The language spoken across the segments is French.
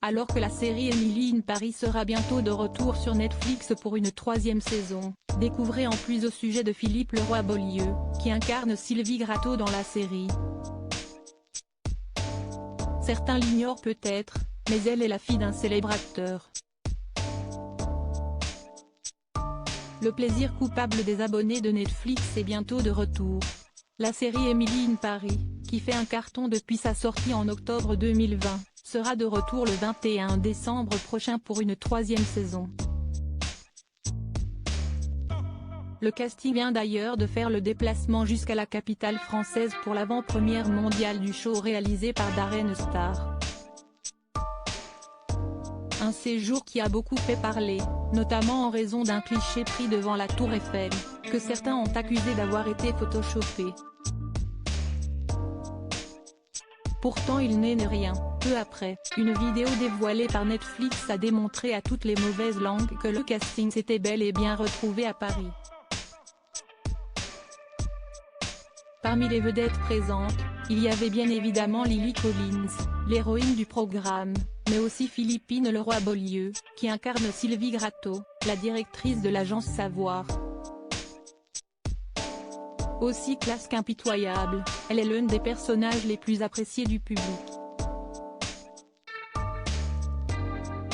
Alors que la série Emily in Paris sera bientôt de retour sur Netflix pour une 3e saison, découvrez en plus au sujet de Philippe Leroy-Beaulieu, qui incarne Sylvie Gratton dans la série. Certains l'ignorent peut-être, mais elle est la fille d'un célèbre acteur. Le plaisir coupable des abonnés de Netflix est bientôt de retour. La série Emily in Paris, qui fait un carton depuis sa sortie en octobre 2020, sera de retour le 21 décembre prochain pour une 3e saison. Le casting vient d'ailleurs de faire le déplacement jusqu'à la capitale française pour l'avant-première mondiale du show réalisé par Darren Star. Un séjour qui a beaucoup fait parler, notamment en raison d'un cliché pris devant la Tour Eiffel, que certains ont accusé d'avoir été photoshopé. Pourtant il n'est rien. Peu après, une vidéo dévoilée par Netflix a démontré à toutes les mauvaises langues que le casting s'était bel et bien retrouvé à Paris. Parmi les vedettes présentes, il y avait bien évidemment Lily Collins, l'héroïne du programme, mais aussi Philippine Leroy-Beaulieu, qui incarne Sylvie Gratton, la directrice de l'agence Savoir. Aussi classe qu'impitoyable, elle est l'un des personnages les plus appréciés du public.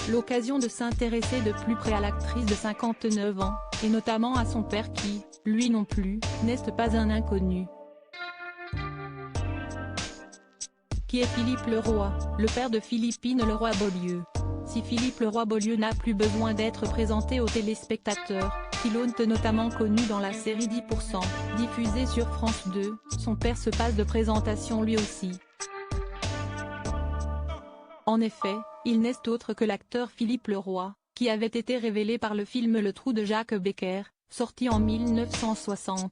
L'occasion de s'intéresser de plus près à l'actrice de 59 ans, et notamment à son père qui, lui non plus, n'est pas un inconnu. Qui est Philippe Leroy, le père de Philippine Leroy-Beaulieu. Si Philippe Leroy-Beaulieu n'a plus besoin d'être présenté aux téléspectateurs, qu'il est notamment connu dans la série 10%, diffusée sur France 2, son père se passe de présentation lui aussi. En effet, il n'est autre que l'acteur Philippe Leroy, qui avait été révélé par le film Le Trou de Jacques Becker, sorti en 1960.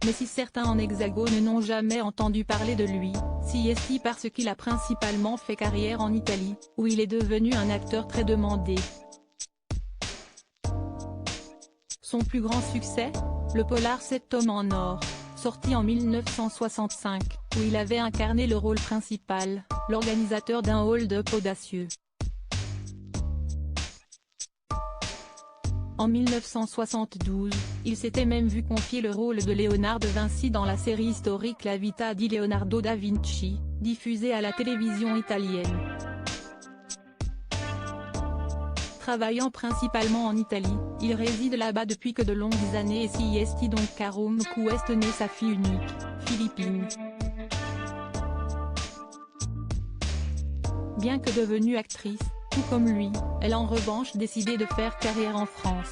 Mais si certains en Hexagone n'ont jamais entendu parler de lui, c'est parce qu'il a principalement fait carrière en Italie, où il est devenu un acteur très demandé. Son plus grand succès, le polar 7 hommes en or, sorti en 1965, où il avait incarné le rôle principal, l'organisateur d'un hold-up audacieux. En 1972, il s'était même vu confier le rôle de Léonard de Vinci dans la série historique La Vita di Leonardo da Vinci, diffusée à la télévision italienne. Travaillant principalement en Italie, il réside là-bas depuis que de longues années et si est donc Carum qu'est née sa fille unique, Philippine. Bien que devenue actrice, tout comme lui, elle a en revanche décidé de faire carrière en France.